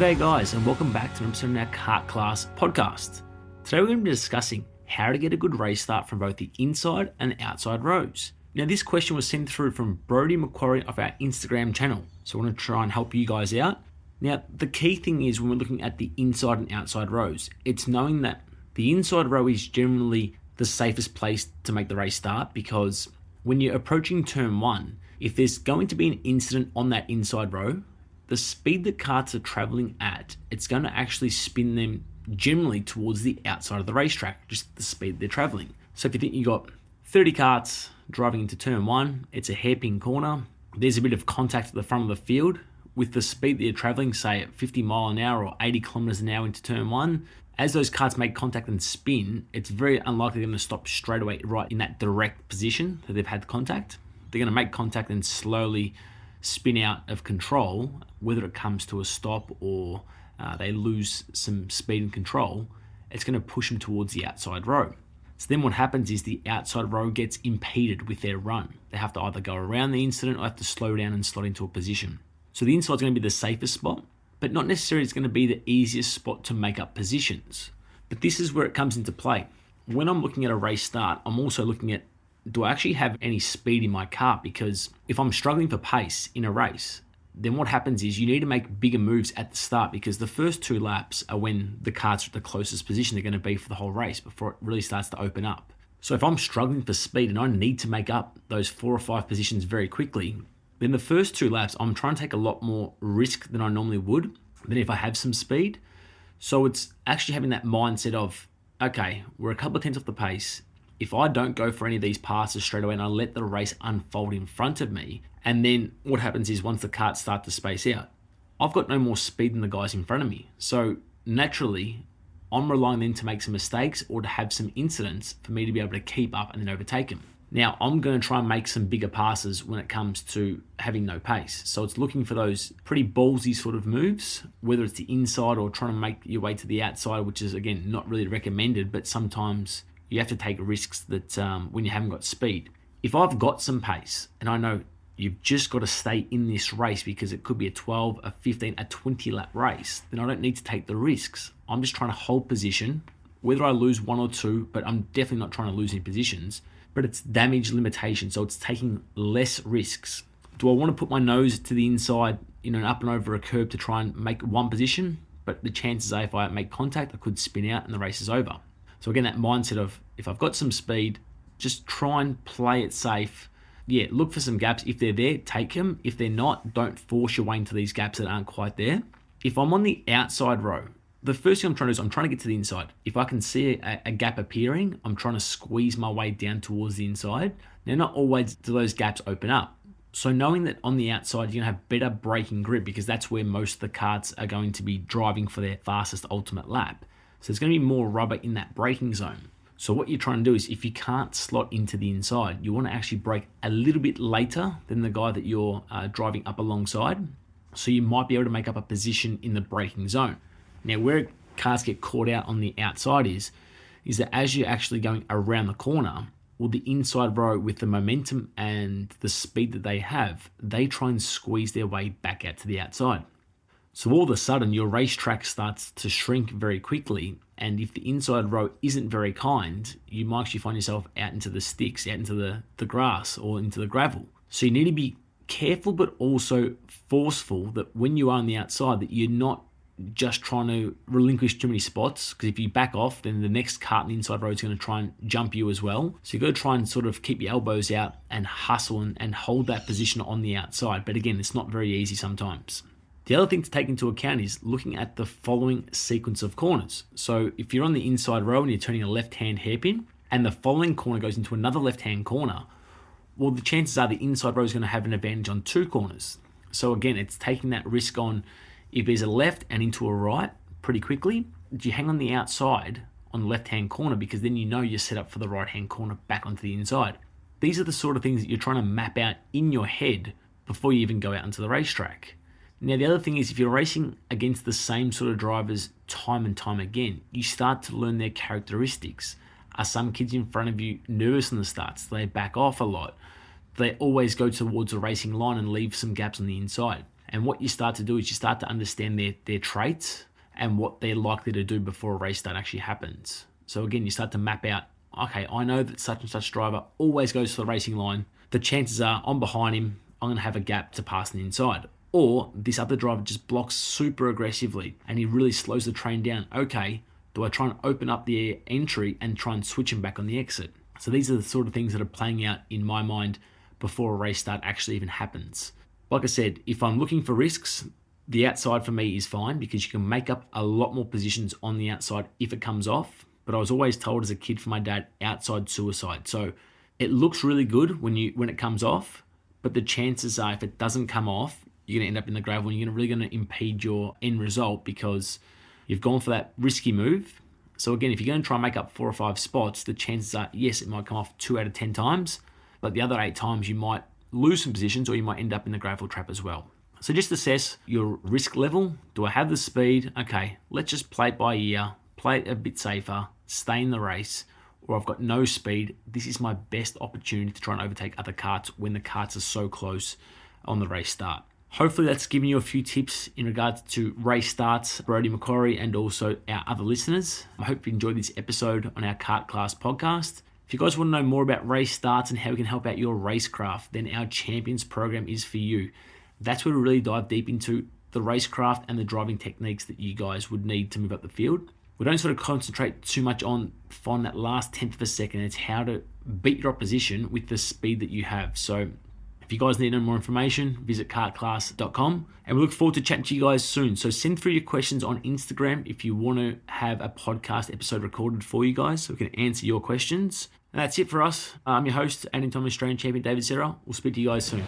G'day guys, and welcome back to an episode of our Kart Class podcast. Today we're going to be discussing how to get a good race start from both the inside and outside rows. Now this question was sent through from Brodie Macquarie of our Instagram channel, so I want to try and help you guys out. Now the key thing is when we're looking at the inside and outside rows, it's knowing that the inside row is generally the safest place to make the race start, because when you're approaching turn one, if there's going to be an incident on that inside row, the speed that karts are traveling at, it's going to actually spin them generally towards the outside of the racetrack, just the speed they're traveling. So if you think you got 30 karts driving into turn one, it's a hairpin corner, there's a bit of contact at the front of the field. With the speed that you're traveling, say at 50 mile an hour or 80 kilometers an hour into turn one, as those karts make contact and spin, it's very unlikely they're going to stop straight away right in that direct position that they've had contact. They're going to make contact and slowly spin out of control, whether it comes to a stop or they lose some speed and control. It's going to push them towards the outside row. So then what happens is the outside row gets impeded with their run. They have to either go around the incident or have to slow down and slot into a position. So the inside is going to be the safest spot, but not necessarily it's going to be the easiest spot to make up positions. But this is where it comes into play. When I'm looking at a race start, I'm also looking at, do I actually have any speed in my car? Because if I'm struggling for pace in a race, then what happens is you need to make bigger moves at the start, because the first two laps are when the karts are at the closest position they're going to be for the whole race before it really starts to open up. So if I'm struggling for speed and I need to make up those 4 or 5 positions very quickly, then the first 2 laps I'm trying to take a lot more risk than I normally would than if I have some speed. So it's actually having that mindset of, okay, we're a couple of tenths off the pace. If I don't go for any of these passes straight away and I let the race unfold in front of me, and then what happens is once the karts start to space out, I've got no more speed than the guys in front of me. So naturally, I'm relying then to make some mistakes or to have some incidents for me to be able to keep up and then overtake them. Now, I'm going to try and make some bigger passes when it comes to having no pace. So it's looking for those pretty ballsy sort of moves, whether it's the inside or trying to make your way to the outside, which is, again, not really recommended, but sometimes you have to take risks that when you haven't got speed. If I've got some pace and I know you've just got to stay in this race because it could be a 12, a 15, a 20 lap race, then I don't need to take the risks. I'm just trying to hold position, whether I lose 1 or 2, but I'm definitely not trying to lose any positions. But it's damage limitation, so it's taking less risks. Do I want to put my nose to the inside, up and over a curb to try and make one position? But the chances are if I make contact, I could spin out and the race is over. So again, that mindset of if I've got some speed, just try and play it safe. Yeah, look for some gaps. If they're there, take them. If they're not, don't force your way into these gaps that aren't quite there. If I'm on the outside row, the first thing I'm trying to do is I'm trying to get to the inside. If I can see a gap appearing, I'm trying to squeeze my way down towards the inside. Now, not always do those gaps open up. So knowing that on the outside, you're going to have better braking grip, because that's where most of the karts are going to be driving for their fastest ultimate lap. So there's going to be more rubber in that braking zone. So what you're trying to do is, if you can't slot into the inside, you want to actually brake a little bit later than the guy that you're driving up alongside. So you might be able to make up a position in the braking zone. Now, where cars get caught out on the outside is that as you're actually going around the corner, well, the inside row with the momentum and the speed that they have, they try and squeeze their way back out to the outside. So all of a sudden, your racetrack starts to shrink very quickly. And if the inside row isn't very kind, you might actually find yourself out into the sticks, out into the grass or into the gravel. So you need to be careful, but also forceful that when you are on the outside, that you're not just trying to relinquish too many spots, because if you back off, then the next kart in the inside row is going to try and jump you as well. So you've got to try and sort of keep your elbows out and hustle and hold that position on the outside. But again, it's not very easy sometimes. The other thing to take into account is looking at the following sequence of corners. So if you're on the inside row and you're turning a left-hand hairpin and the following corner goes into another left-hand corner, well, the chances are the inside row is going to have an advantage on 2 corners. So again, it's taking that risk on, if there's a left and into a right pretty quickly, do you hang on the outside on the left-hand corner, because then you know you're set up for the right-hand corner back onto the inside. These are the sort of things that you're trying to map out in your head before you even go out onto the racetrack. Now, the other thing is, if you're racing against the same sort of drivers time and time again, you start to learn their characteristics. Are some kids in front of you nervous in the starts? Do they back off a lot? Do they always go towards the racing line and leave some gaps on the inside? And what you start to do is you start to understand their traits and what they're likely to do before a race start actually happens. So again, you start to map out, okay, I know that such and such driver always goes to the racing line. The chances are I'm behind him, I'm going to have a gap to pass the inside. Or this other driver just blocks super aggressively and he really slows the train down. Okay, do I try and open up the entry and try and switch him back on the exit? So these are the sort of things that are playing out in my mind before a race start actually even happens. Like I said, if I'm looking for risks, the outside for me is fine because you can make up a lot more positions on the outside if it comes off. But I was always told as a kid from my dad, outside suicide. So it looks really good when it comes off, but the chances are if it doesn't come off, you're going to end up in the gravel and you're really going to impede your end result because you've gone for that risky move. So again, if you're going to try and make up 4 or 5 spots, the chances are, yes, it might come off 2 out of 10 times, but the other 8 times you might lose some positions or you might end up in the gravel trap as well. So just assess your risk level. Do I have the speed? Okay, let's just play it by ear, play it a bit safer, stay in the race. Or I've got no speed. This is my best opportunity to try and overtake other karts when the karts are so close on the race start. Hopefully that's given you a few tips in regards to race starts, Brodie McQuarrie and also our other listeners. I hope you enjoyed this episode on our Kart Class podcast. If you guys want to know more about race starts and how we can help out your racecraft, then our Champions program is for you. That's where we really dive deep into the racecraft and the driving techniques that you guys would need to move up the field. We don't sort of concentrate too much on finding that last 10th of a second. It's how to beat your opposition with the speed that you have. So if you guys need more information, visit kartclass.com. And we look forward to chatting to you guys soon. So send through your questions on Instagram if you want to have a podcast episode recorded for you guys so we can answer your questions. And that's it for us. I'm your host, Andy Thomas Australian Champion David Serra. We'll speak to you guys soon.